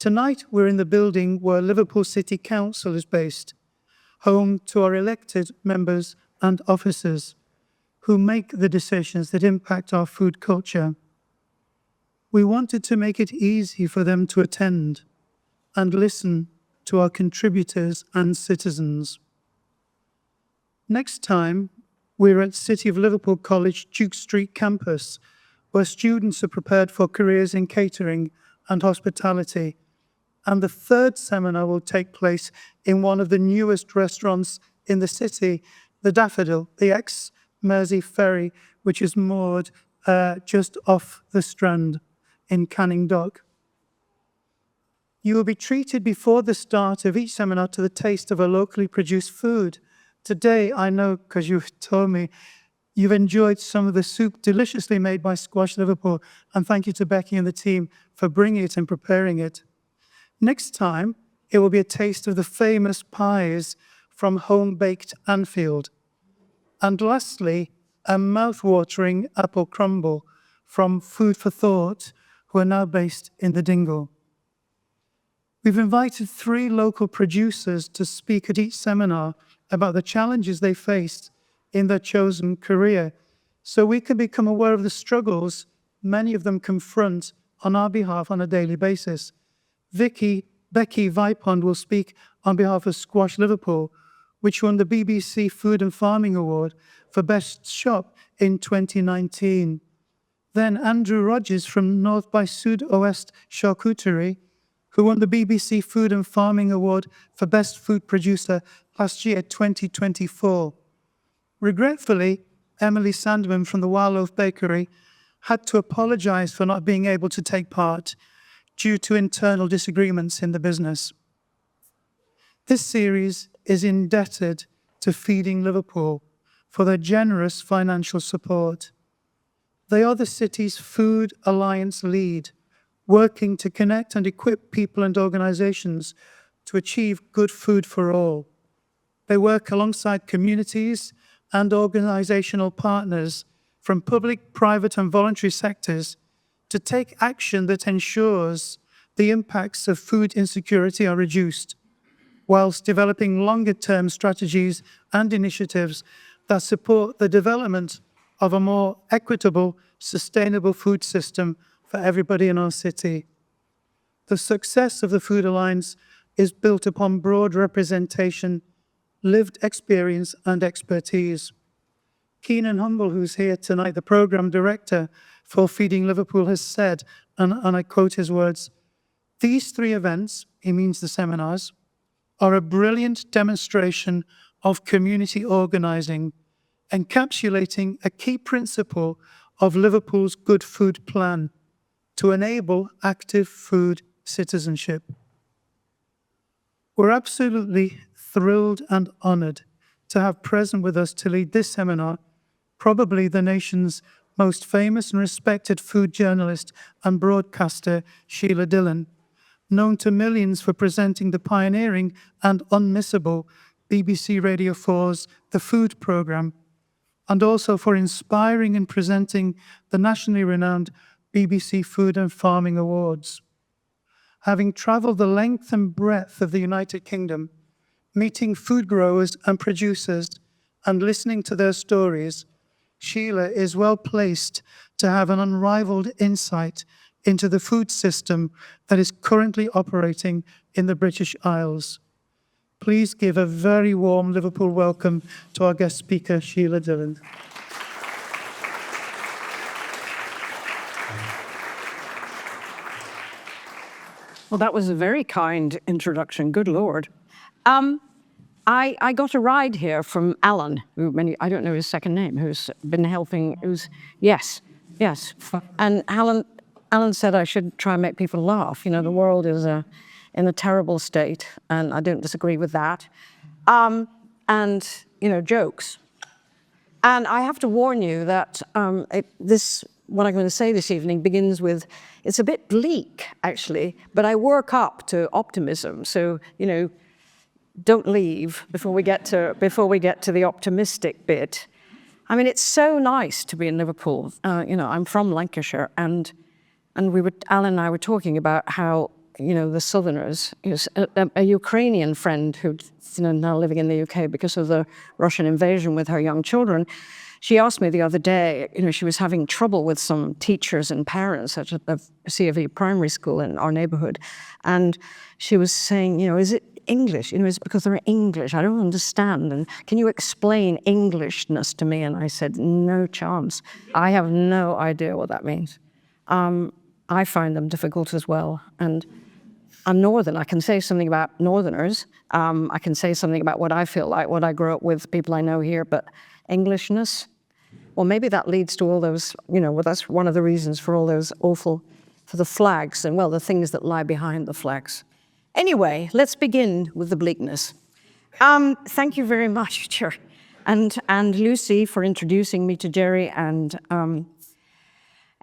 Tonight, we're in the building where Liverpool City Council is based, home to our elected members and officers who make the decisions that impact our food culture. We wanted to make it easy for them to attend and listen to our contributors and citizens. Next time, we're at City of Liverpool College Duke Street campus, where students are prepared for careers in catering and hospitality. And the third seminar will take place in one of the newest restaurants in the city, the Daffodil, the ex-Mersey ferry, which is moored just off the Strand in Canning Dock. You will be treated before the start of each seminar to the taste of a locally produced food. Today, I know, because you've told me, you've enjoyed some of the soup deliciously made by Squash Liverpool, and thank you to Becky and the team for bringing it and preparing it. Next time, it will be a taste of the famous pies from Home-Baked Anfield. And lastly, a mouth-watering apple crumble from Food for Thought, who are now based in the Dingle. We've invited 3 local producers to speak at each seminar about the challenges they faced in their chosen career, so we can become aware of the struggles many of them confront on our behalf on a daily basis. Becky Vipond will speak on behalf of Squash Liverpool, which won the BBC Food and Farming Award for Best Shop in 2019. Then Andrew Rogers from North by Sud-Ouest Charcuterie, who won the BBC Food and Farming Award for Best Food Producer last year, 2024. Regretfully, Emily Sandman from the Wild Loaf Bakery had to apologize for not being able to take part due to internal disagreements in the business. This series is indebted to Feeding Liverpool for their generous financial support. They are the city's Food Alliance lead, working to connect and equip people and organizations to achieve good food for all. They work alongside communities and organizational partners from public, private, and voluntary sectors to take action that ensures the impacts of food insecurity are reduced, whilst developing longer-term strategies and initiatives that support the development of a more equitable, sustainable food system for everybody in our city. The success of the Food Alliance is built upon broad representation, lived experience, and expertise. Keenan Humble, who's here tonight, the program director for Feeding Liverpool, has said, and I quote his words, "These 3 events," he means the seminars, "are a brilliant demonstration of community organizing, encapsulating a key principle of Liverpool's Good Food Plan to enable active food citizenship." We're absolutely thrilled and honored to have present with us to lead this seminar, probably the nation's most famous and respected food journalist and broadcaster, Sheila Dillon, known to millions for presenting the pioneering and unmissable BBC Radio 4's The Food Programme, and also for inspiring and presenting the nationally renowned BBC Food and Farming Awards. Having travelled the length and breadth of the United Kingdom, meeting food growers and producers and listening to their stories, Sheila is well placed to have an unrivaled insight into the food system that is currently operating in the British Isles. Please give a very warm Liverpool welcome to our guest speaker, Sheila Dillon. Well, that was a very kind introduction. Good Lord. I got a ride here from Alan, who I don't know his second name, who's been helping, yes. And Alan said I should try and make people laugh. You know, the world is in a terrible state, and I don't disagree with that. And, you know, jokes. And I have to warn you that what I'm going to say this evening begins with, it's a bit bleak, actually, but I work up to optimism. So, you know, don't leave before we get to the optimistic bit. I mean, it's so nice to be in Liverpool. You know, I'm from Lancashire, and Alan and I were talking about how the Southerners. A Ukrainian friend who's now living in the UK because of the Russian invasion with her young children. She asked me the other day, she was having trouble with some teachers and parents at the C of E primary school in our neighborhood. And she was saying, is it English? Is it because they're English? I don't understand. And can you explain Englishness to me? And I said, no chance. I have no idea what that means. I find them difficult as well. And I'm Northern. I can say something about Northerners. I can say something about what I feel like, what I grew up with, people I know here. But Englishness, well, maybe that leads to all those, that's one of the reasons for all those for the flags and, the things that lie behind the flags. Anyway, let's begin with the bleakness. Thank you very much, Chair, and Lucy for introducing me to Jerry and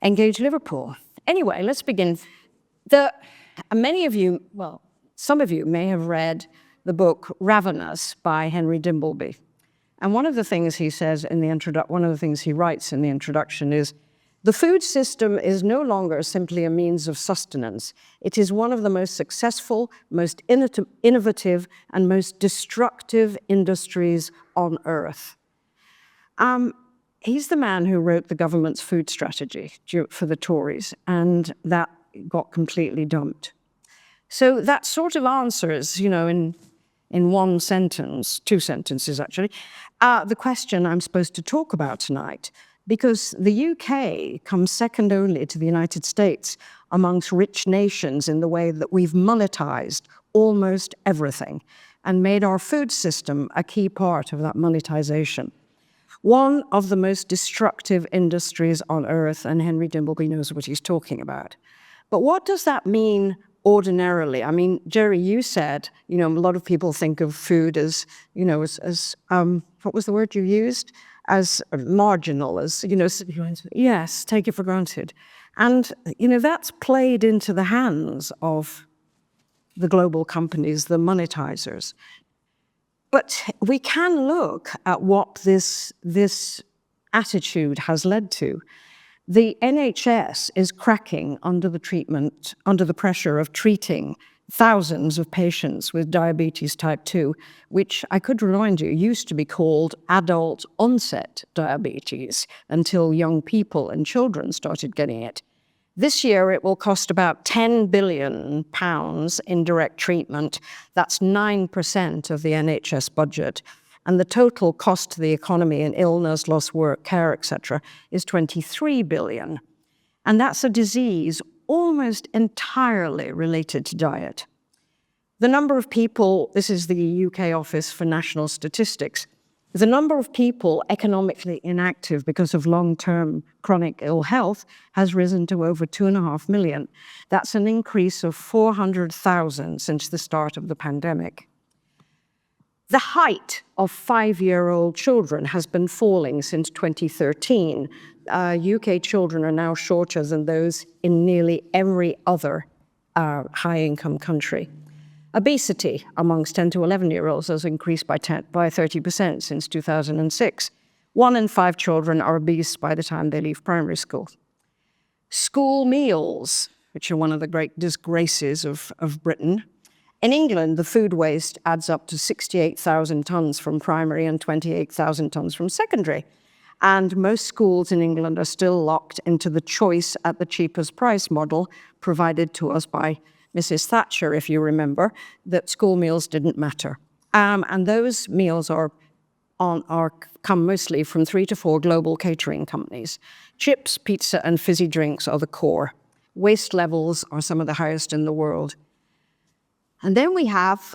Engage Liverpool. Anyway, let's begin. Many of you, some of you may have read the book Ravenous by Henry Dimbleby. And one of the things he says one of the things he writes in the introduction is, the food system is no longer simply a means of sustenance. It is one of the most successful, most innovative, and most destructive industries on earth. He's the man who wrote the government's food strategy for the Tories, and that got completely dumped. So that sort of answers, in one sentence, 2 sentences actually, the question I'm supposed to talk about tonight, because the UK comes second only to the United States amongst rich nations in the way that we've monetized almost everything and made our food system a key part of that monetization. One of the most destructive industries on earth, and Henry Dimbleby knows what he's talking about. But what does that mean ordinarily? I mean, Jerry, you said, a lot of people think of food as, what was the word you used? As marginal, as, yes, take it for granted. And, that's played into the hands of the global companies, the monetizers. But we can look at what this attitude has led to. The NHS is cracking under the pressure of treating thousands of patients with diabetes type 2, which I could remind you used to be called adult onset diabetes until young people and children started getting it. This year, it will cost about £10 billion in direct treatment. That's 9% of the NHS budget. And the total cost to the economy in illness, lost work, care, etc., is 23 billion. And that's a disease almost entirely related to diet. The number of people, this is the UK Office for National Statistics, the number of people economically inactive because of long-term chronic ill health has risen to over 2.5 million. That's an increase of 400,000 since the start of the pandemic. The height of 5-year-old children has been falling since 2013. UK children are now shorter than those in nearly every other high-income country. Obesity amongst 10 to 11-year-olds has increased by 30% since 2006. 1 in 5 children are obese by the time they leave primary school. School meals, which are one of the great disgraces of Britain. In England, the food waste adds up to 68,000 tonnes from primary and 28,000 tonnes from secondary. And most schools in England are still locked into the choice at the cheapest price model provided to us by Mrs. Thatcher, if you remember, that school meals didn't matter. And those meals come mostly from 3 to 4 global catering companies. Chips, pizza, and fizzy drinks are the core. Waste levels are some of the highest in the world. And then we have,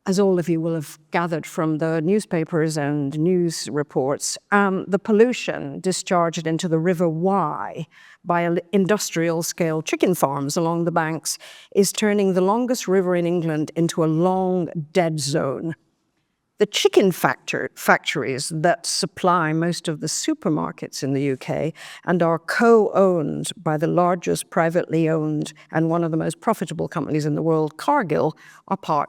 as all of you will have gathered from the newspapers and news reports, the pollution discharged into the River Wye by industrial-scale chicken farms along the banks is turning the longest river in England into a long dead zone. The chicken factories that supply most of the supermarkets in the UK and are co-owned by the largest privately owned and one of the most profitable companies in the world, Cargill, are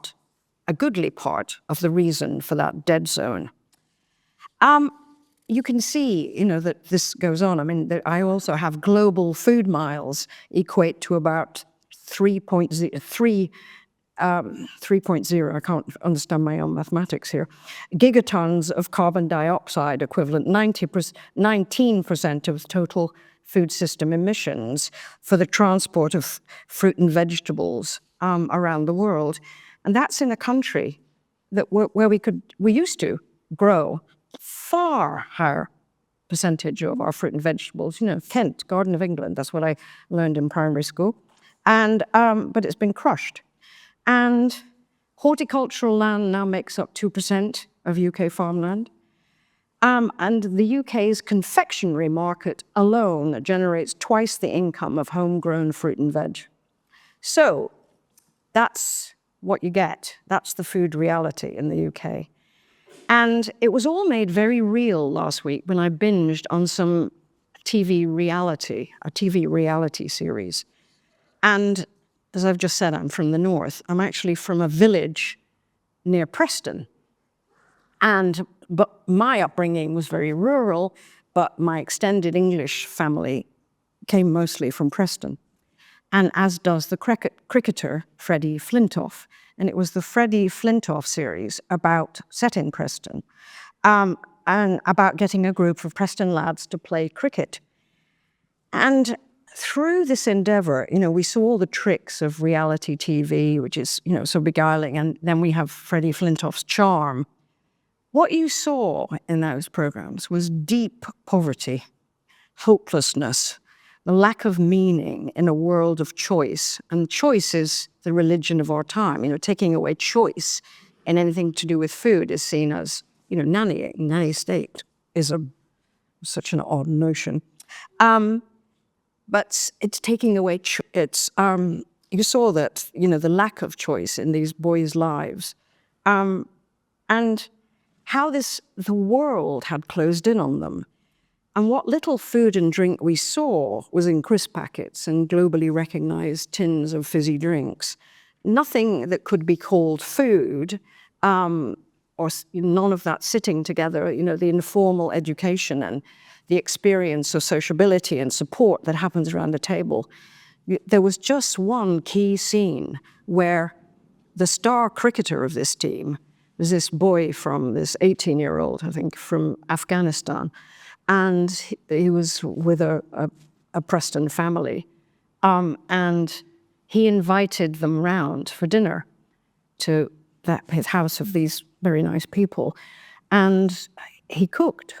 a goodly part of the reason for that dead zone. You can see, that this goes on. I mean, I also have global food miles equate to about 3.0, I can't understand my own mathematics here, gigatons of carbon dioxide equivalent, 19% of total food system emissions for the transport of fruit and vegetables around the world. And that's in a country that where we used to grow far higher percentage of our fruit and vegetables. Kent, Garden of England, that's what I learned in primary school. And but it's been crushed. And horticultural land now makes up 2% of UK farmland. And the UK's confectionery market alone generates twice the income of homegrown fruit and veg. So that's what you get. That's the food reality in the UK. And it was all made very real last week when I binged on a TV reality series. And as I've just said, I'm from the north. I'm actually from a village near Preston. But my upbringing was very rural, but my extended English family came mostly from Preston, and as does the cricketer Freddie Flintoff. And it was the Freddie Flintoff series set in Preston, and about getting a group of Preston lads to play cricket. And through this endeavor, we saw all the tricks of reality TV, which is, so beguiling, and then we have Freddie Flintoff's charm. What you saw in those programs was deep poverty, hopelessness, the lack of meaning in a world of choice. And choice is the religion of our time. Taking away choice in anything to do with food is seen as, nannying. Nanny state is such an odd notion. But it's taking away, you saw that, the lack of choice in these boys' lives. And how the world had closed in on them. And what little food and drink we saw was in crisp packets and globally recognized tins of fizzy drinks. Nothing that could be called food, or none of that sitting together, the informal education and the experience of sociability and support that happens around the table. There was just one key scene where the star cricketer of this team was this boy from this 18-year-old, I think, from Afghanistan. And he was with a Preston family. And he invited them round for dinner to his house of these very nice people. And he cooked.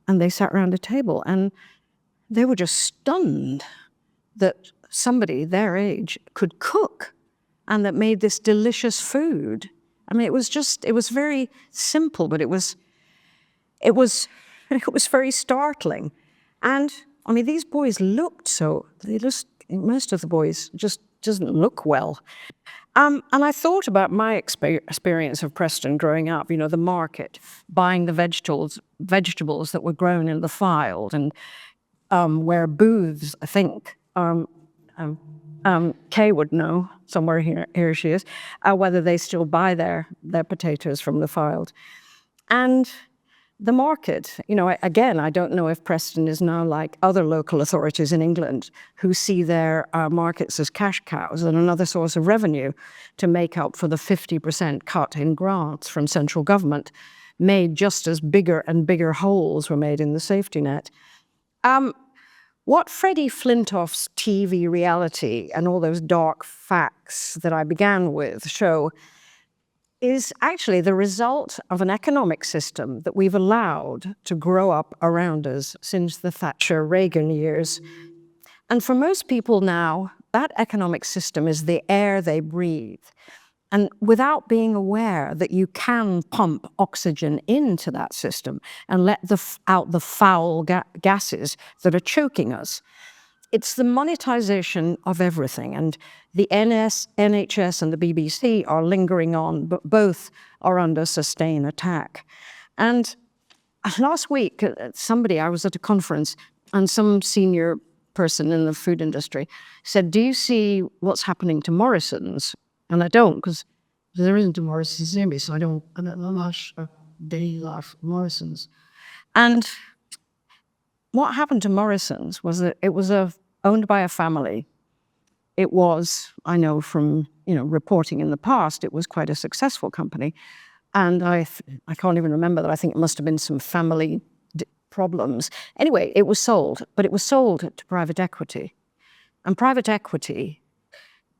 And they sat around a table. And they were just stunned that somebody their age could cook and that made this delicious food. I mean, it was very simple, but it was very startling. And I mean, these boys looked most of the boys just doesn't look well. And I thought about my experience of Preston growing up, the market, buying the vegetables that were grown in the field, and where booths, I think, Kay would know, somewhere here she is, whether they still buy their potatoes from the field. And the market, again, I don't know if Preston is now like other local authorities in England who see their markets as cash cows and another source of revenue to make up for the 50% cut in grants from central government, made just as bigger and bigger holes were made in the safety net. What Freddie Flintoff's TV reality and all those dark facts that I began with show is actually the result of an economic system that we've allowed to grow up around us since the Thatcher-Reagan years. And for most people now, that economic system is the air they breathe. And without being aware that you can pump oxygen into that system and let out the foul gases that are choking us. It's the monetization of everything. And the NHS and the BBC are lingering on, but both are under sustained attack. And last week, I was at a conference, and some senior person in the food industry said, "Do you see what's happening to Morrison's?" And I don't, because there isn't a Morrison's near me, so I don't daily life Morrison's. And what happened to Morrison's was that it was owned by a family, it was, I know from reporting in the past, it was quite a successful company. And I can't even remember that. I think it must have been some family problems. Anyway, it was sold, but it was sold to private equity. And private equity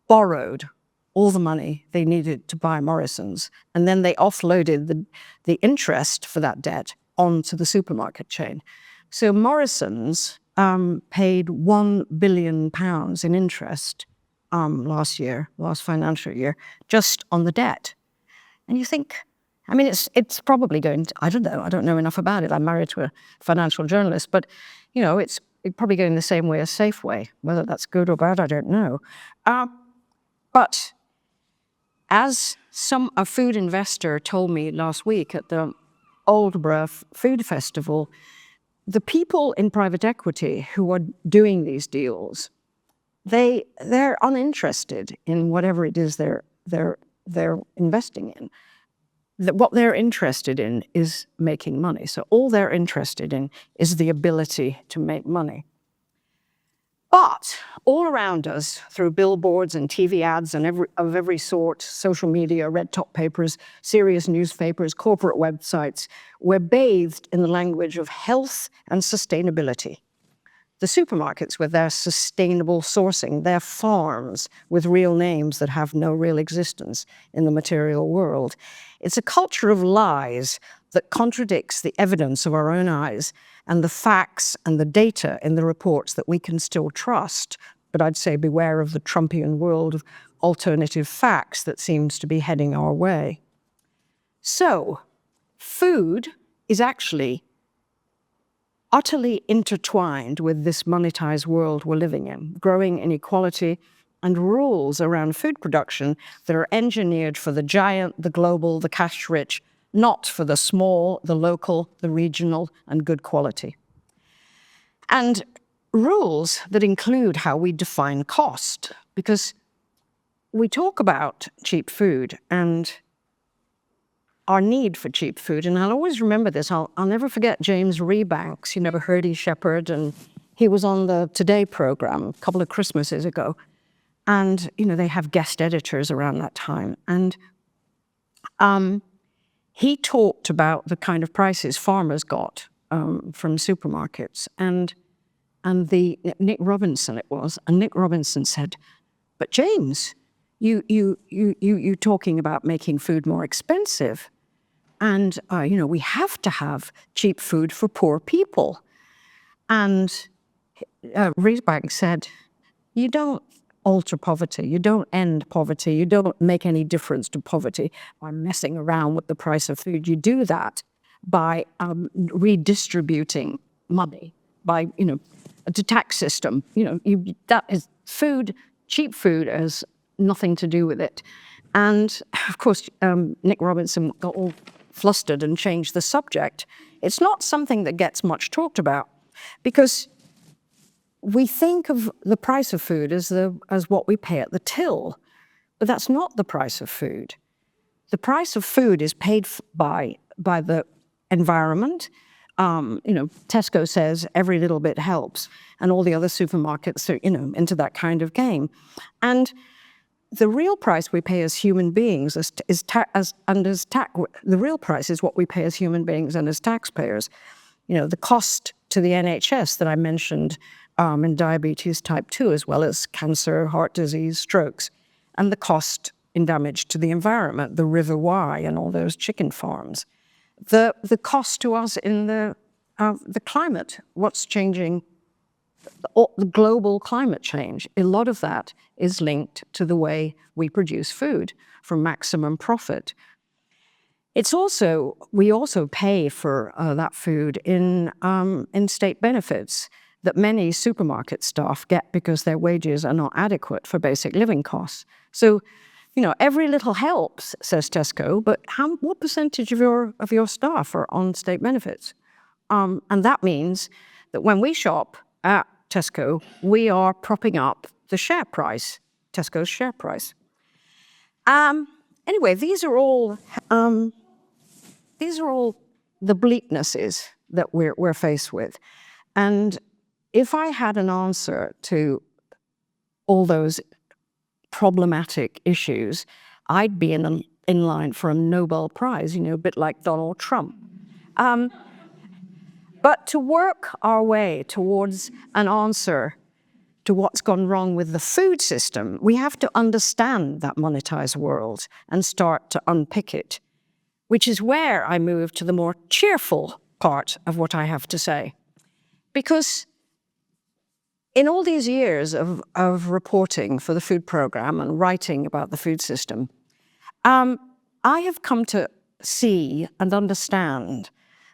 borrowed all the money they needed to buy Morrison's, and then they offloaded the interest for that debt onto the supermarket chain. So Morrison's paid £1 billion in interest last financial year, just on the debt. And you think, I mean, it's probably going to, I don't know enough about it. I'm married to a financial journalist, but it's probably going the same way as Safeway. Whether that's good or bad, I don't know. But as a food investor told me last week at the Aldeburgh Food Festival, the people in private equity who are doing these deals, they're uninterested in whatever it is they're investing in. What they're interested in is making money. So all they're interested in is the ability to make money. But all around us, through billboards and TV ads and of every sort, social media, red top papers, serious newspapers, corporate websites, we're bathed in the language of health and sustainability. The supermarkets with their sustainable sourcing, their farms with real names that have no real existence in the material world. It's a culture of lies that contradicts the evidence of our own eyes and the facts and the data in the reports that we can still trust. But I'd say beware of the Trumpian world of alternative facts that seems to be heading our way. So, food is actually utterly intertwined with this monetized world we're living in, growing inequality and rules around food production that are engineered for the giant, the global, the cash-rich, not for the small, the local, the regional, and good quality. And rules that include how we define cost, because we talk about cheap food and our need for cheap food. And I'll always remember this. I'll never forget James Rebanks, Bertie Shepherd, and he was on the Today program a couple of Christmases ago. And, they have guest editors around that time. And he talked about the kind of prices farmers got from supermarkets. And Nick Robinson it was, and Nick Robinson said, "But James, you talking about making food more expensive. And, we have to have cheap food for poor people." And Reesbank said, "You don't alter poverty. You don't end poverty. You don't make any difference to poverty by messing around with the price of food. You do that by redistributing money, by, a tax system. That is food, cheap food has nothing to do with it." And, of course, Nick Robinson got all flustered and changed the subject. It's not something that gets much talked about because we think of the price of food as what we pay at the till, but that's not the price of food. The price of food is paid by the environment. Tesco says every little bit helps, and all the other supermarkets are, into that kind of game. And the real price we pay as human beings the real price is what we pay as human beings and as taxpayers. The cost to the NHS that I mentioned in diabetes type 2, as well as cancer, heart disease, strokes, and the cost in damage to the environment, the River Wye and all those chicken farms. The cost to us in the climate, what's changing, the global climate change, a lot of that is linked to the way we produce food for maximum profit. We also pay for that food in state benefits that many supermarket staff get because their wages are not adequate for basic living costs. So, every little helps, says Tesco, but what percentage of your staff are on state benefits? And that means that when we shop at Tesco, we are propping up the share price, Tesco's share price. Anyway, these are all the bleaknesses that we're faced with. And if I had an answer to all those problematic issues, I'd be in line for a Nobel Prize, a bit like Donald Trump. But to work our way towards an answer to what's gone wrong with the food system, we have to understand that monetized world and start to unpick it, which is where I move to the more cheerful part of what I have to say. Because in all these years of reporting for the food program and writing about the food system, I have come to see and understand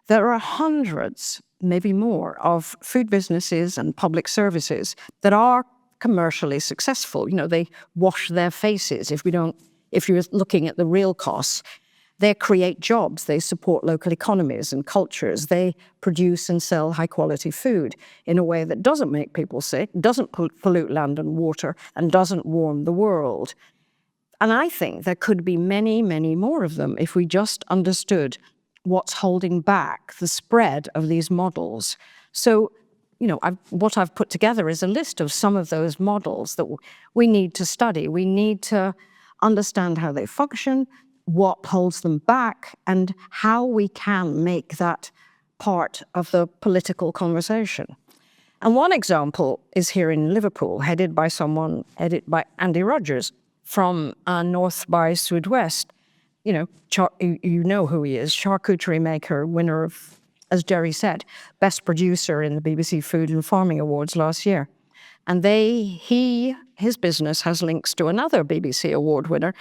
there are hundreds, maybe more, of food businesses and public services that are commercially successful. They wash their faces if you're looking at the real costs. They create jobs, they support local economies and cultures, they produce and sell high-quality food in a way that doesn't make people sick, doesn't pollute land and water, and doesn't warm the world. And I think there could be many, many more of them if we just understood what's holding back the spread of these models. So, what I've put together is a list of some of those models that we need to study. We need to understand how they function, what holds them back, and how we can make that part of the political conversation. And one example is here in Liverpool, headed by Andy Rogers from North by Southwest. You know who he is, charcuterie maker, winner of, as Jerry said, best producer in the BBC Food and Farming Awards last year. And his business has links to another BBC award winner,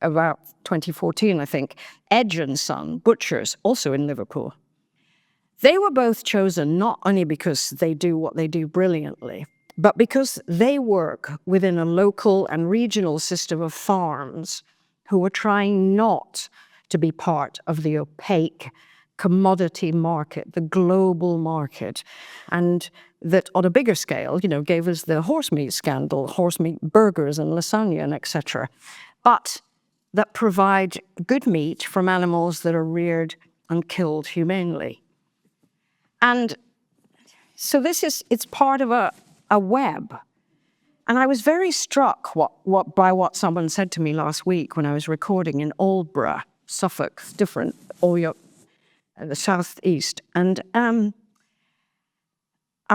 about 2014, I think, Edge & Son Butchers, also in Liverpool. They were both chosen not only because they do what they do brilliantly, but because they work within a local and regional system of farms who are trying not to be part of the opaque commodity market, the global market, and that on a bigger scale, gave us the horse meat scandal, horse meat burgers and lasagna and etc., but that provide good meat from animals that are reared and killed humanely. And so it's part of a web. And I was very struck by what someone said to me last week when I was recording in Aldborough, Suffolk, different, the southeast. And I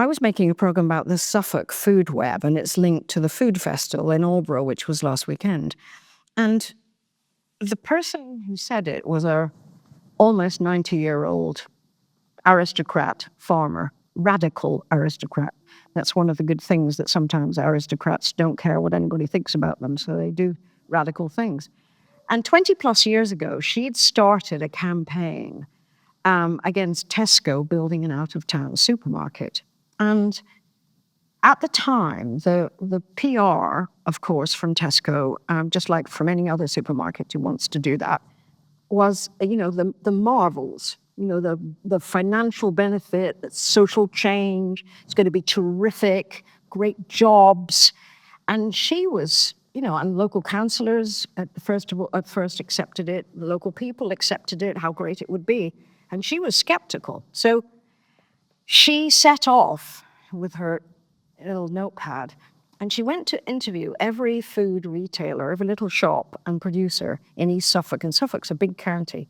was making a program about the Suffolk food web, and it's linked to the food festival in Aldborough, which was last weekend. And the person who said it was a almost 90-year-old aristocrat farmer, radical aristocrat. That's one of the good things, that sometimes aristocrats don't care what anybody thinks about them, so they do radical things. And 20 plus years ago, she'd started a campaign against Tesco building an out-of-town supermarket. And at the time, the PR, of course, from Tesco, just like from any other supermarket who wants to do that, was, the marvels, the financial benefit, the social change, it's going to be terrific, great jobs. And she was, and local councillors at first accepted it, the local people accepted it, how great it would be. And she was skeptical. So she set off with her little notepad, and she went to interview every food retailer, every little shop and producer in East Suffolk, and Suffolk's a big county.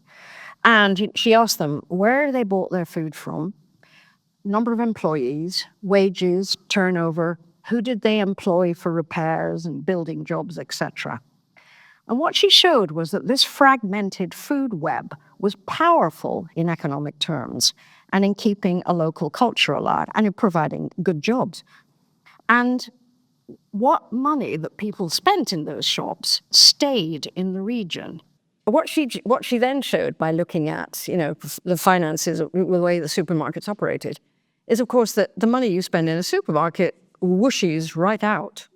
And she asked them where they bought their food from, number of employees, wages, turnover, who did they employ for repairs and building jobs, etc. And what she showed was that this fragmented food web was powerful in economic terms and in keeping a local culture alive and in providing good jobs. And what money that people spent in those shops stayed in the region. What she then showed by looking at, the finances, the way the supermarkets operated, is of course that the money you spend in a supermarket whooshes right out.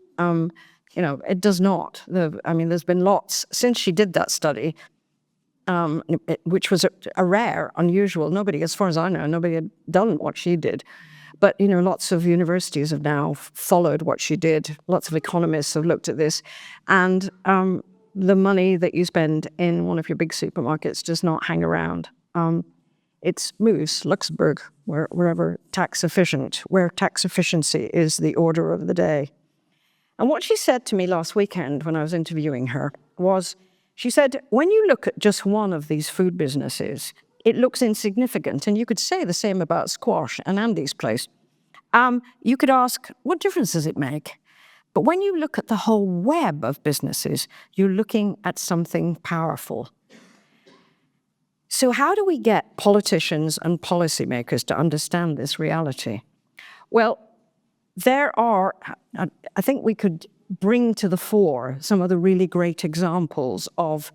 It does not. There's been lots since she did that study, which was a rare, unusual. Nobody, as far as I know, nobody had done what she did. But, lots of universities have now followed what she did. Lots of economists have looked at this. And the money that you spend in one of your big supermarkets does not hang around. It moves, Luxembourg, wherever tax efficient, where tax efficiency is the order of the day. And what she said to me last weekend when I was interviewing her was, she said, when you look at just one of these food businesses, it looks insignificant. And you could say the same about squash and Andy's place. You could ask, what difference does it make? But when you look at the whole web of businesses, you're looking at something powerful. So how do we get politicians and policymakers to understand this reality? Well, I think we could bring to the fore some of the really great examples of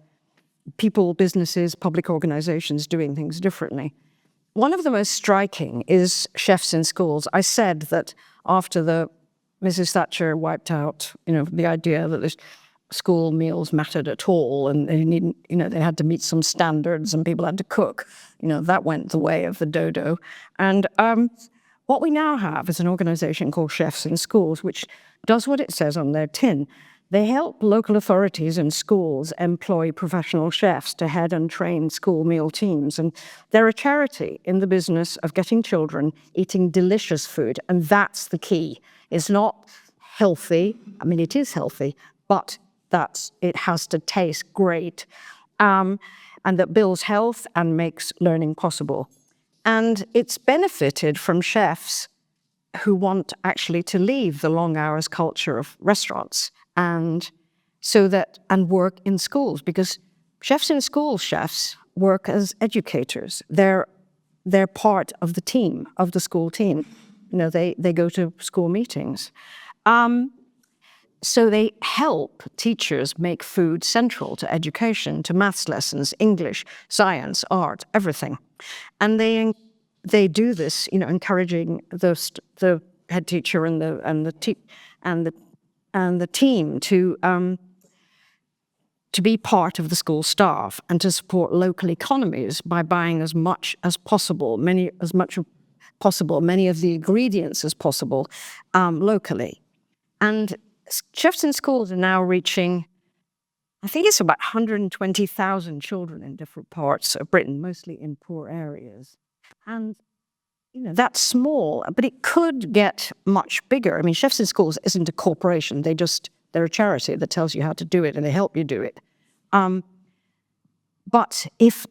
people, businesses, public organizations doing things differently. One of the most striking is chefs in schools. I said that after Mrs. Thatcher wiped out, the idea that the school meals mattered at all, and they had to meet some standards, and people had to cook. That went the way of the dodo. And what we now have is an organization called Chefs in Schools, which does what it says on their tin. They help local authorities and schools employ professional chefs to head and train school meal teams. And they're a charity in the business of getting children eating delicious food. And that's the key. It's not healthy. I mean, it is healthy, but it has to taste great. And that builds health and makes learning possible. And it's benefited from chefs who want actually to leave the long hours culture of restaurants and work in schools, because chefs in schools, chefs work as educators. They're part of the team, of the school team. They go to school meetings. So they help teachers make food central to education, to maths lessons, English, science, art, everything. And they do this, encouraging the head teacher and the team to be part of the school staff and to support local economies by buying as much as possible, many of the ingredients as possible locally. And Chefs in Schools are now reaching, I think it's about 120,000 children in different parts of Britain, mostly in poor areas. And, that's small, but it could get much bigger. I mean, Chefs in Schools isn't a corporation. They're a charity that tells you how to do it and they help you do it. But if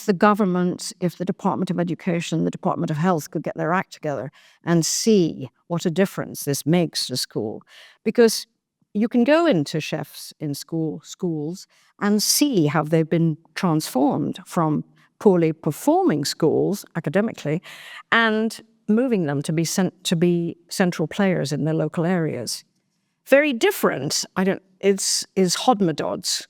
the government, if the Department of Education, the Department of Health could get their act together and see what a difference this makes to school. Because you can go into Chefs in schools and see how they've been transformed from poorly performing schools academically and moving them to be central players in their local areas. Very different, is Hodmedods,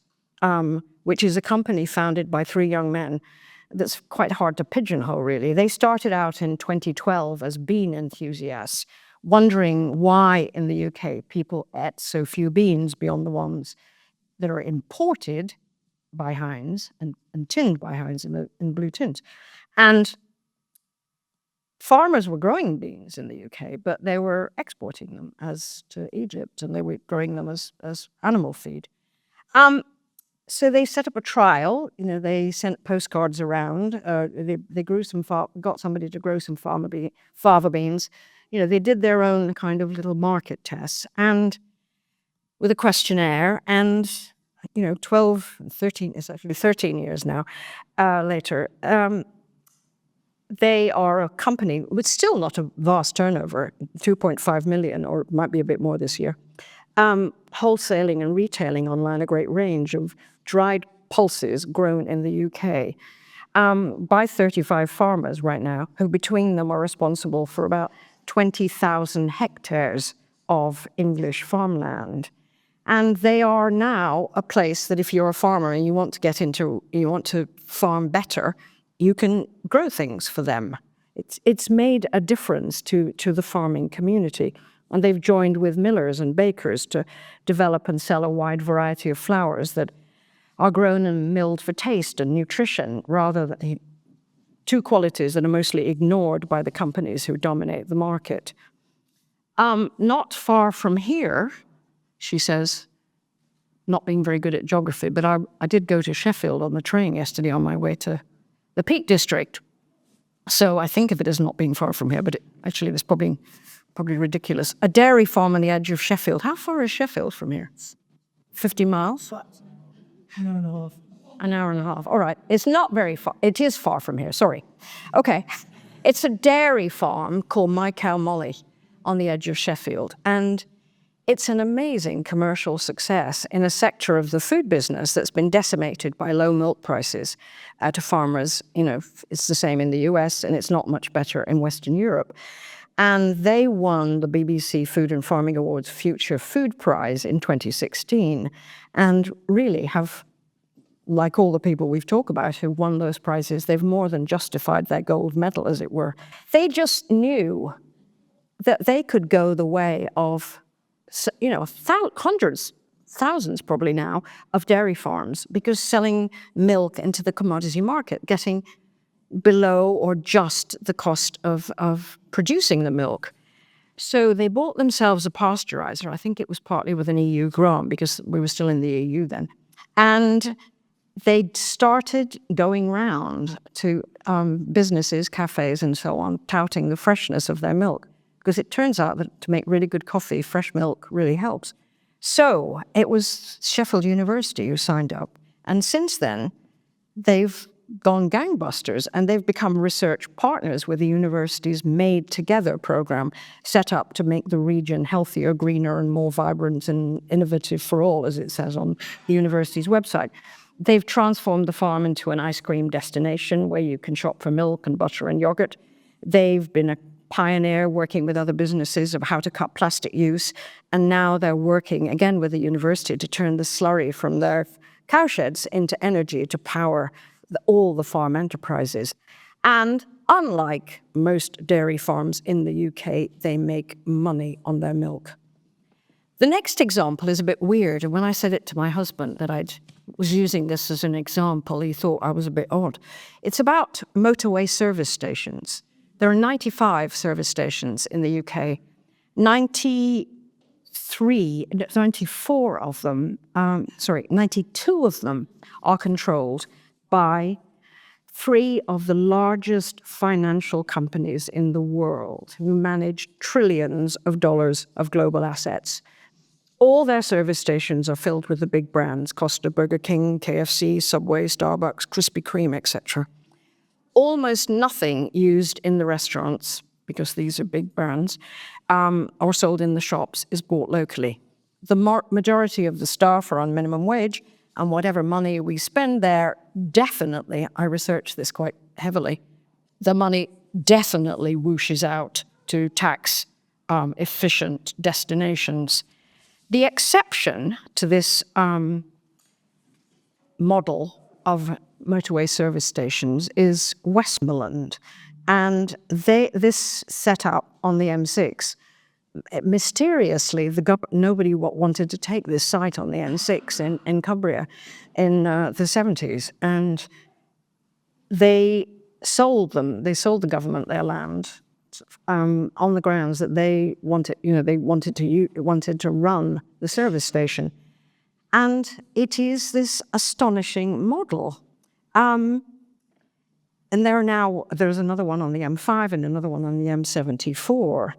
which is a company founded by 3 young men that's quite hard to pigeonhole, really. They started out in 2012 as bean enthusiasts, wondering why in the UK people ate so few beans beyond the ones that are imported by Heinz and tinned by Heinz in blue tins. And farmers were growing beans in the UK, but they were exporting them to Egypt, and they were growing them as animal feed. So they set up a trial. They sent postcards around. They got somebody to grow some fava beans. They did their own kind of little market tests, and with a questionnaire. And 13 years now later, they are a company with still not a vast turnover, 2.5 million, or it might be a bit more this year. Wholesaling and retailing online a great range of dried pulses grown in the UK by 35 farmers right now, who between them are responsible for about 20,000 hectares of English farmland. And they are now a place that if you're a farmer and you want to farm better, you can grow things for them. It's made a difference to the farming community. And they've joined with millers and bakers to develop and sell a wide variety of flours that are grown and milled for taste and nutrition, rather than 2 qualities that are mostly ignored by the companies who dominate the market. Not far from here, she says, not being very good at geography, but I did go to Sheffield on the train yesterday on my way to the Peak District. So I think of it as not being far from here, but actually there's probably probably ridiculous. A dairy farm on the edge of Sheffield. How far is Sheffield from here? 50 miles? An hour and a half. An hour and a half. All right. It's not very far. It is far from here. Sorry. Okay. It's a dairy farm called My Cow Molly on the edge of Sheffield. And it's an amazing commercial success in a sector of the food business that's been decimated by low milk prices to farmers. It's the same in the US, and it's not much better in Western Europe. And they won the BBC Food and Farming Awards Future Food Prize in 2016, and really have, like all the people we've talked about who won those prizes, they've more than justified their gold medal, as it were. They just knew that they could go the way of, hundreds, thousands probably now, of dairy farms, because selling milk into the commodity market, getting below or just the cost of producing the milk. So they bought themselves a pasteurizer. I think it was partly with an EU grant, because we were still in the EU then. And they started going round to businesses, cafes and so on, touting the freshness of their milk, because it turns out that to make really good coffee, fresh milk really helps. So it was Sheffield University who signed up. And since then, they've gone gangbusters, and they've become research partners with the university's Made Together program, set up to make the region healthier, greener, and more vibrant and innovative for all, as it says on the university's website. They've transformed the farm into an ice cream destination where you can shop for milk and butter and yogurt. They've been a pioneer working with other businesses of how to cut plastic use, and now they're working again with the university to turn the slurry from their cowsheds into energy to power all the farm enterprises. And unlike most dairy farms in the UK, they make money on their milk. The next example is a bit weird, and when I said it to my husband that I was using this as an example, he thought I was a bit odd. It's about motorway service stations. There are 95 service stations in the UK. 92 of them are controlled by three of the largest financial companies in the world who manage trillions of dollars of global assets. All their service stations are filled with the big brands: Costa, Burger King, KFC, Subway, Starbucks, Krispy Kreme, etc. Almost nothing used in the restaurants, because these are big brands, or sold in the shops, is bought locally. The majority of the staff are on minimum wage, and whatever money we spend there, definitely, I researched this quite heavily, the money definitely whooshes out to tax efficient destinations. The exception to this model of motorway service stations is Westmoreland, and this set up on the M6. Mysteriously, nobody wanted to take this site on the M6 in Cumbria in the 70s, and they sold them. They sold the government their land on the grounds that they wanted to run the service station, and it is this astonishing model. And there's another one on the M5 and another one on the M74.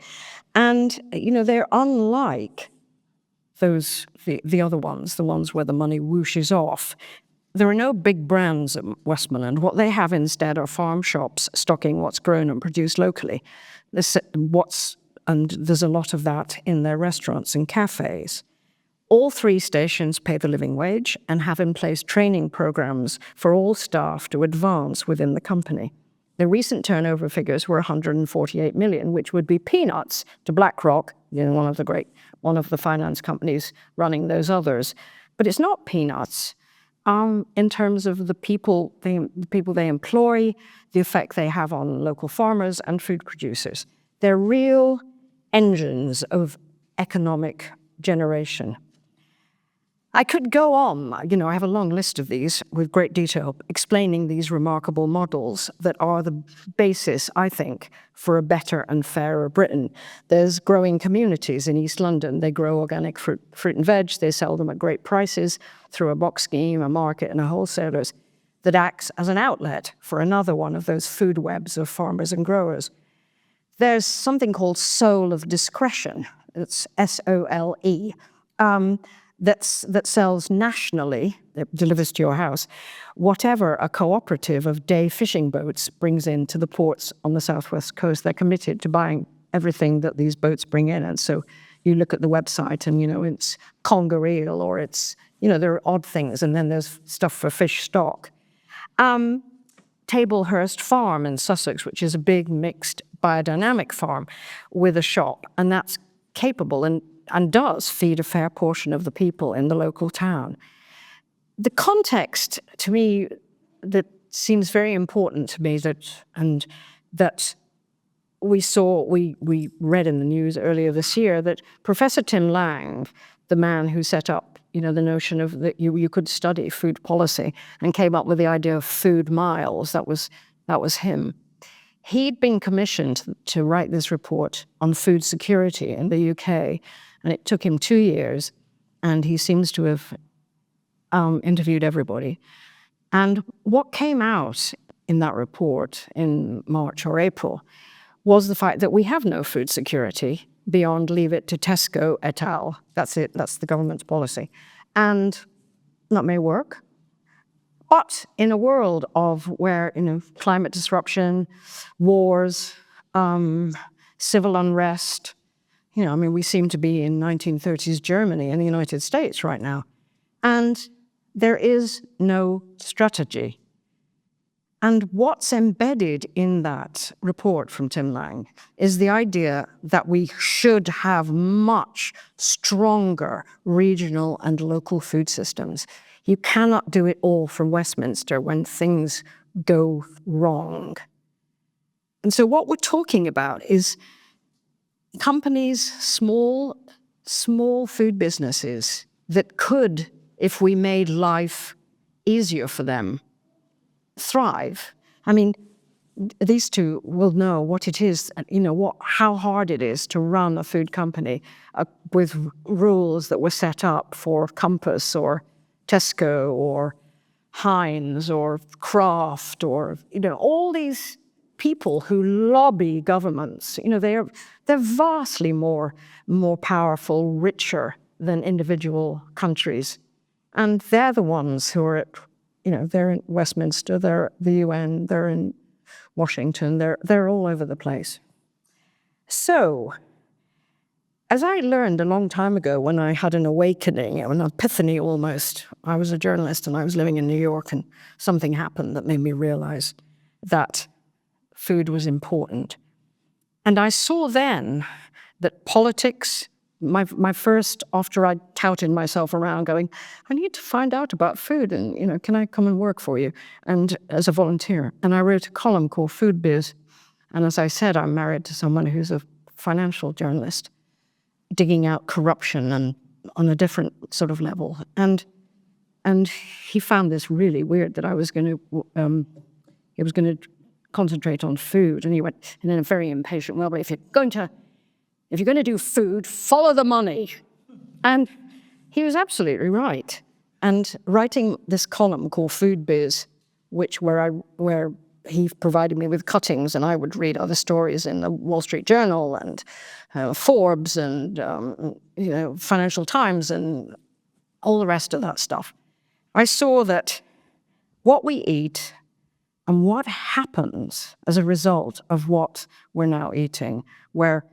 And, they're unlike the other ones, the ones where the money whooshes off. There are no big brands at Westmoreland. What they have instead are farm shops stocking what's grown and produced locally. And there's a lot of that in their restaurants and cafes. All three stations pay the living wage and have in place training programs for all staff to advance within the company. The recent turnover figures were 148 million, which would be peanuts to BlackRock, one of the finance companies running those others. But it's not peanuts in terms of the people they employ, the effect they have on local farmers and food producers. They're real engines of economic generation. I could go on, I have a long list of these with great detail, explaining these remarkable models that are the basis, I think, for a better and fairer Britain. There's growing communities in East London. They grow organic fruit and veg. They sell them at great prices through a box scheme, a market, and a wholesalers that acts as an outlet for another one of those food webs of farmers and growers. there's something called Soul of Discretion. It's SOLE. That sells nationally, that delivers to your house, whatever a cooperative of day fishing boats brings into the ports on the southwest coast. They're committed to buying everything that these boats bring in. And so you look at the website and, it's conger eel, or it's, there are odd things, and then there's stuff for fish stock. Tablehurst Farm in Sussex, which is a big mixed biodynamic farm with a shop, and that's capable and does feed a fair portion of the people in the local town. The context, to me, that seems very important to me, that we read in the news earlier this year, that Professor Tim Lang, the man who set up the notion of that you could study food policy and came up with the idea of food miles, that was him. He'd been commissioned to write this report on food security in the UK, and it took him 2 years, and he seems to have interviewed everybody. And what came out in that report in March or April was the fact that we have no food security beyond leave it to Tesco et al. That's it, that's the government's policy. And that may work. But in a world of where, climate disruption, wars, civil unrest, we seem to be in 1930s Germany and the United States right now. And there is no strategy. And what's embedded in that report from Tim Lang is the idea that we should have much stronger regional and local food systems. You cannot do it all from Westminster when things go wrong. And so what we're talking about is companies, small food businesses that could, if we made life easier for them, thrive. These two will know what it is, how hard it is to run a food company with rules that were set up for Compass or Tesco or Heinz or Kraft or, all these people who lobby governments. They're vastly more powerful, richer than individual countries. And they're the ones who are at, they're in Westminster, they're at the UN, they're in Washington, they're all over the place. So, as I learned a long time ago when I had an awakening, an epiphany almost, I was a journalist and I was living in New York, and something happened that made me realize that food was important. And I saw then that politics, my first, after I touted myself around going, I need to find out about food and, can I come and work for you? And as a volunteer. And I wrote a column called Food Biz. And as I said, I'm married to someone who's a financial journalist, digging out corruption and on a different sort of level. And he found this really weird, that I was going to concentrate on food. And he went in a very impatient, well, but if you're going to do food, follow the money. And he was absolutely right. And writing this column called Food Biz, where he provided me with cuttings, and I would read other stories in the Wall Street Journal and Forbes and Financial Times and all the rest of that stuff. I saw that what we eat and what happens as a result of what we're now eating, where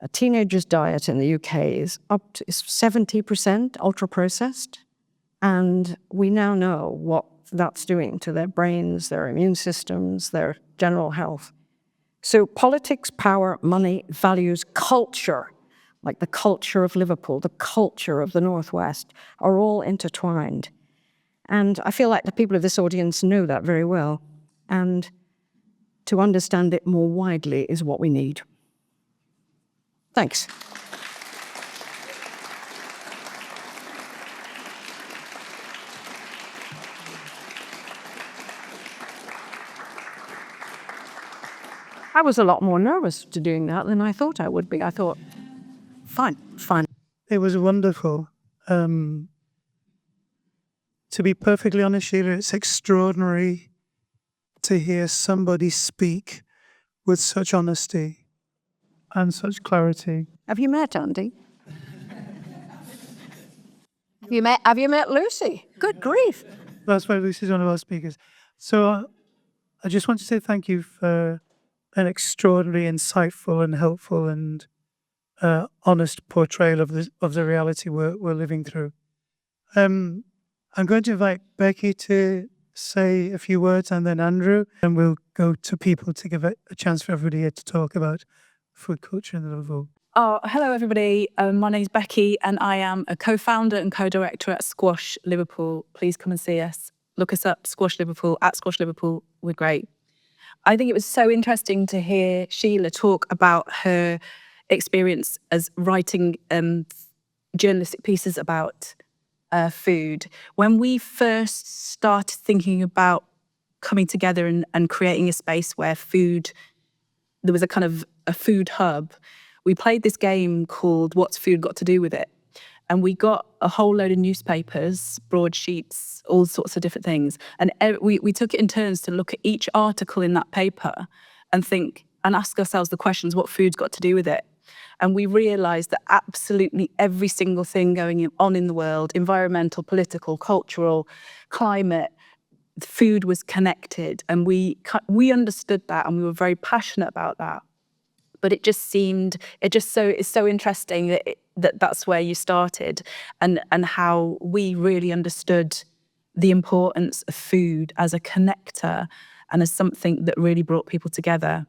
a teenager's diet in the UK is 70% ultra-processed, and we now know what that's doing to their brains, their immune systems, their general health. So politics, power, money, values, culture, like the culture of Liverpool, the culture of the Northwest, are all intertwined. And I feel like the people of this audience know that very well. And to understand it more widely is what we need. Thanks. I was a lot more nervous to doing that than I thought I would be. I thought, fine. It was wonderful. To be perfectly honest, Sheila, it's extraordinary to hear somebody speak with such honesty and such clarity. Have you met Andy? Have you met Lucy? Good grief. That's why Lucy's one of our speakers. So I just want to say thank you for an extraordinarily insightful and helpful and honest portrayal of the reality we're living through. I'm going to invite Becky to say a few words, and then Andrew, and we'll go to people to give a chance for everybody here to talk about food culture in Liverpool. Hello, everybody. My name's Becky, and I am a co-founder and co-director at Squash Liverpool. Please come and see us. Look us up, Squash Liverpool, at Squash Liverpool. We're great. I think it was so interesting to hear Sheila talk about her experience as writing journalistic pieces about food. When we first started thinking about coming together and creating a space where there was a kind of a food hub, we played this game called What's Food Got to Do with It? And we got a whole load of newspapers, broadsheets, all sorts of different things. And we took it in turns to look at each article in that paper and ask ourselves the questions, what food's got to do with it? And we realised that absolutely every single thing going on in the world, environmental, political, cultural, climate, food was connected. And we understood that, and we were very passionate about that. But it's so interesting that's where you started, and how we really understood the importance of food as a connector and as something that really brought people together.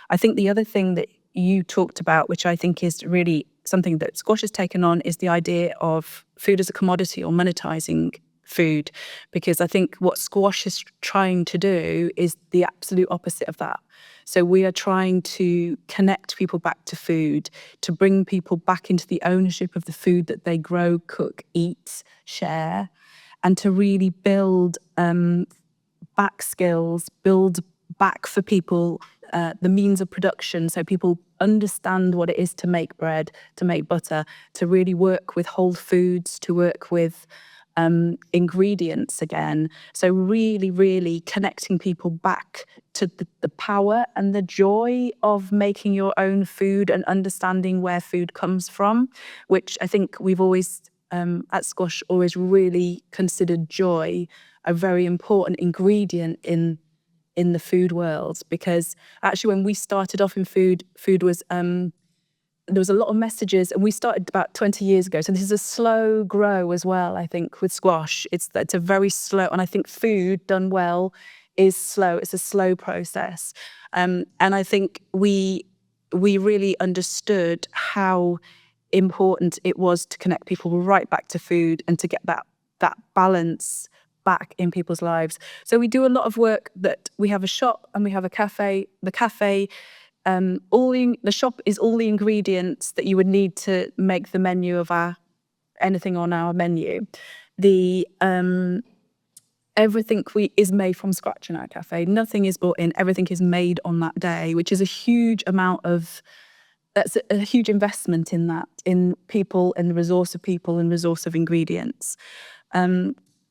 I think the other thing that you talked about, which I think is really something that Squash has taken on, is the idea of food as a commodity or monetizing food, because I think what Squash is trying to do is the absolute opposite of that. So we are trying to connect people back to food, to bring people back into the ownership of the food that they grow, cook, eat, share, and to really build back skills, build back for people the means of production, so people understand what it is to make bread, to make butter, to really work with whole foods, to work with ingredients again. So really, really connecting people back to the power and the joy of making your own food and understanding where food comes from, which I think we've always, at Squash, always really considered joy a very important ingredient in the food world. Because actually when we started off in food was there was a lot of messages, and we started about 20 years ago. So this is a slow grow as well, I think, with Squash. It's a very slow, and I think food done well is slow. It's a slow process. And I think we really understood how important it was to connect people right back to food and to get that balance back in people's lives. So we do a lot of work that we have a shop and we have a cafe. The cafe, the shop is all the ingredients that you would need to make the menu of anything on our menu. Everything is made from scratch in our cafe. Nothing is bought in. Everything is made on that day, which is a huge that's a huge investment in people and the resource of people and resource of ingredients.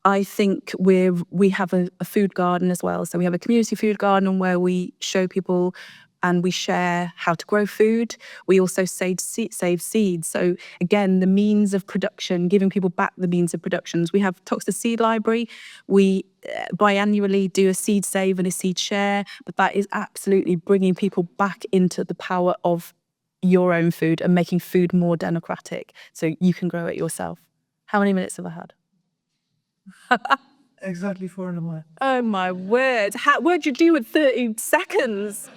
I think we have a food garden as well. So we have a community food garden where we show people and we share how to grow food. We also save seeds. So again, the means of production, giving people back the means of productions. We have Toxter Seed Library. We biannually do a seed save and a seed share, but that is absolutely bringing people back into the power of your own food and making food more democratic so you can grow it yourself. How many minutes have I had? Exactly 4.5. Oh my word! What'd you do with 30 seconds?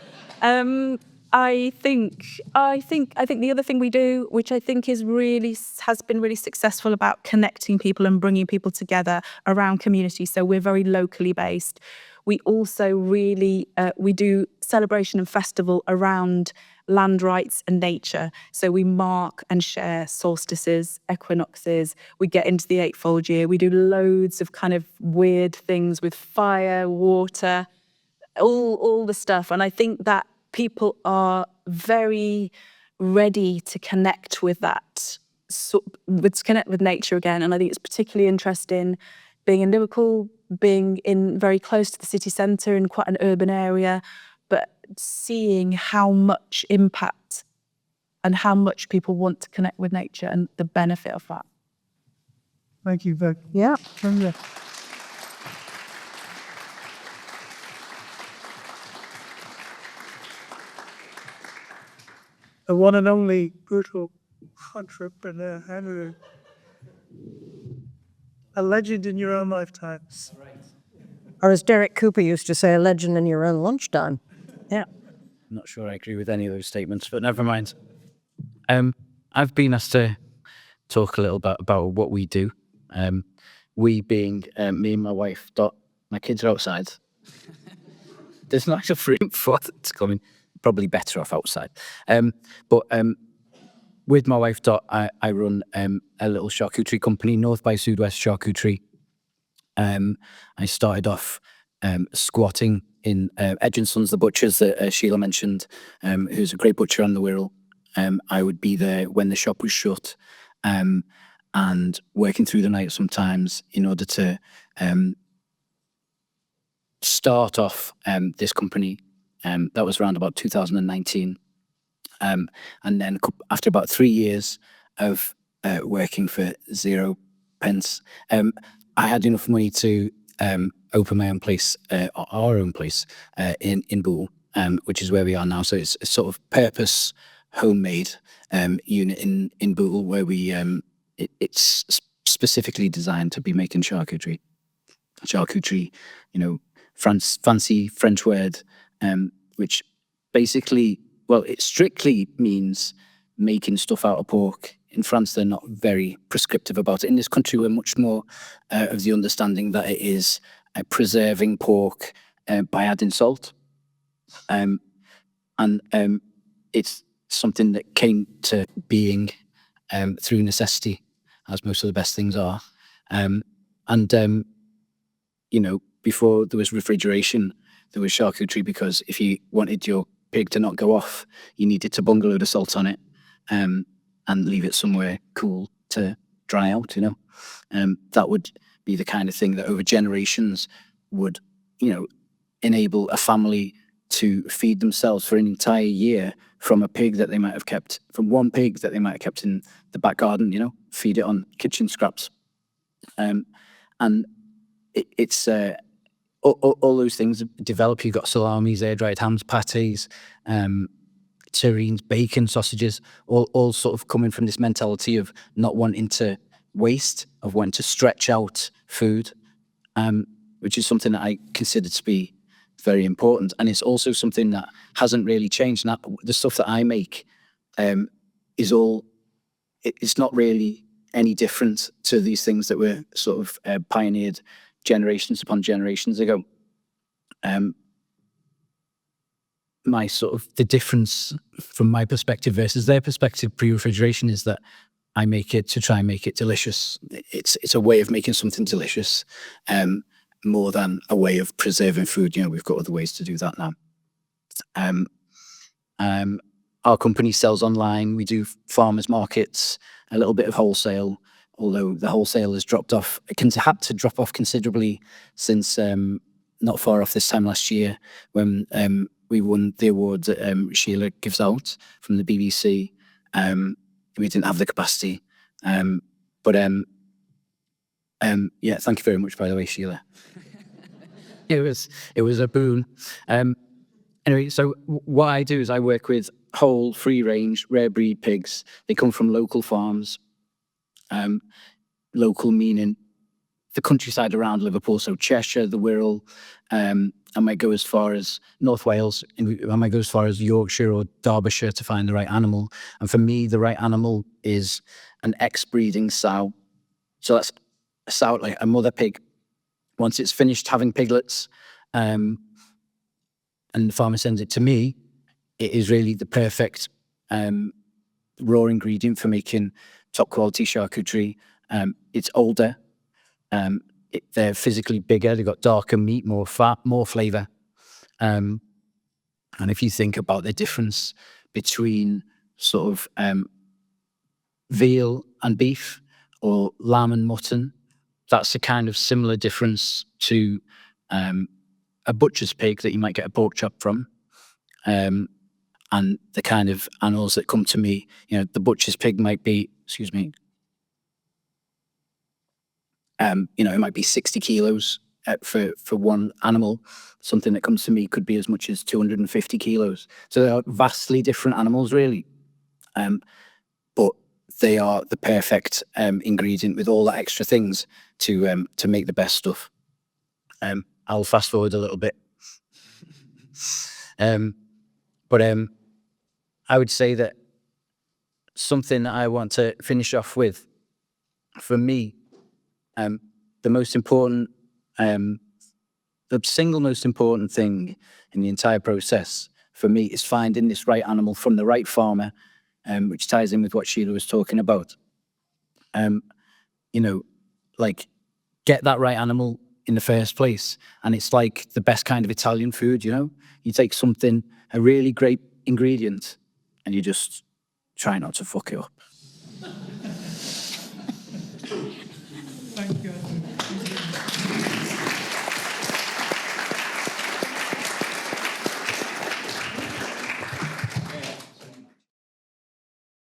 I think the other thing we do, which I think has been really successful about connecting people and bringing people together around community. So we're very locally based. We also really we do celebration and festival around land rights and nature. So we mark and share solstices, equinoxes. We get into the eightfold year. We do loads of kind of weird things with fire, water, all the stuff. And I think that people are very ready to connect with that, to connect with nature again. And I think it's particularly interesting being in Liverpool, being in very close to the city centre in quite an urban area, but seeing how much impact and how much people want to connect with nature and the benefit of that. Thank you, Becky. Yeah. The one and only brutal entrepreneur, Henry. A legend in your own lifetimes. Or as Derek Cooper used to say, a legend in your own lunchtime. Yeah. I'm not sure I agree with any of those statements, but never mind. I've been asked to talk a little bit about what we do. We being me and my wife. Dot. My kids are outside. There's not enough room for it's coming. Probably better off outside. But with my wife, Dot, I run a little charcuterie company, North by Southwest Charcuterie. I started off squatting in Edge & Sons, the butchers that Sheila mentioned, who's a great butcher on the Wirral. I would be there when the shop was shut, and working through the night sometimes in order to start off this company. That was around about 2019. And then after about 3 years of working for 0 pence, I had enough money to open my own place, our own place in Bootle, which is where we are now. So it's a sort of purpose homemade unit in Bootle where we it's specifically designed to be making charcuterie, fancy French word, which basically, well, it strictly means making stuff out of pork. In France, they're not very prescriptive about it. In this country, we're much more of the understanding that it is preserving pork by adding salt. And it's something that came to being through necessity, as most of the best things are. Before there was refrigeration, there was charcuterie, because if you wanted your pig to not go off, you needed to bung a load of salt on it and leave it somewhere cool to dry out, That would be the kind of thing that over generations would, enable a family to feed themselves for an entire year from one pig that they might have kept in the back garden, feed it on kitchen scraps. And it's all those things develop. You've got salamis, air-dried hams, pates, terrines, bacon, sausages, all sort of coming from this mentality of not wanting to waste, of wanting to stretch out food, which is something that I consider to be very important. And it's also something that hasn't really changed. Now, the stuff that I make it's not really any different to these things that were sort of pioneered generations upon generations ago. The difference from my perspective versus their perspective pre-refrigeration is that I make it to try and make it delicious. It's a way of making something delicious, more than a way of preserving food. We've got other ways to do that now. Our company sells online. We do farmers markets, a little bit of wholesale, although the wholesale has dropped off. It had to drop off considerably since not far off this time last year when we won the award that Sheila gives out from the BBC. We didn't have the capacity. Yeah, thank you very much, by the way, Sheila. It was a boon. Anyway, so what I do is I work with whole, free-range, rare breed pigs. They come from local farms. Local meaning the countryside around Liverpool, so Cheshire, the Wirral. I might go as far as North Wales. I might go as far as Yorkshire or Derbyshire to find the right animal. And for me, the right animal is an ex-breeding sow. So that's a sow, like a mother pig. Once it's finished having piglets, and the farmer sends it to me, it is really the perfect raw ingredient for making top quality charcuterie. It's older. They're physically bigger. They've got darker meat, more fat, more flavour. And if you think about the difference between sort of veal and beef or lamb and mutton, that's a kind of similar difference to a butcher's pig that you might get a pork chop from. and the kind of animals that come to me. You know, the butcher's pig might be, excuse me, you know, it might be 60 kilos for one animal. Something that comes to me could be as much as 250 kilos. So they are vastly different animals, really. But they are the perfect ingredient with all the extra things to make the best stuff. I'll fast forward a little bit. But I would say that something that I want to finish off with, for me, the most important, the single most important thing in the entire process for me is finding this right animal from the right farmer, which ties in with what Sheila was talking about. You know, like, get that right animal in the first place. And it's like the best kind of Italian food, you know? You take something, a really great ingredient, and you just try not to fuck it up.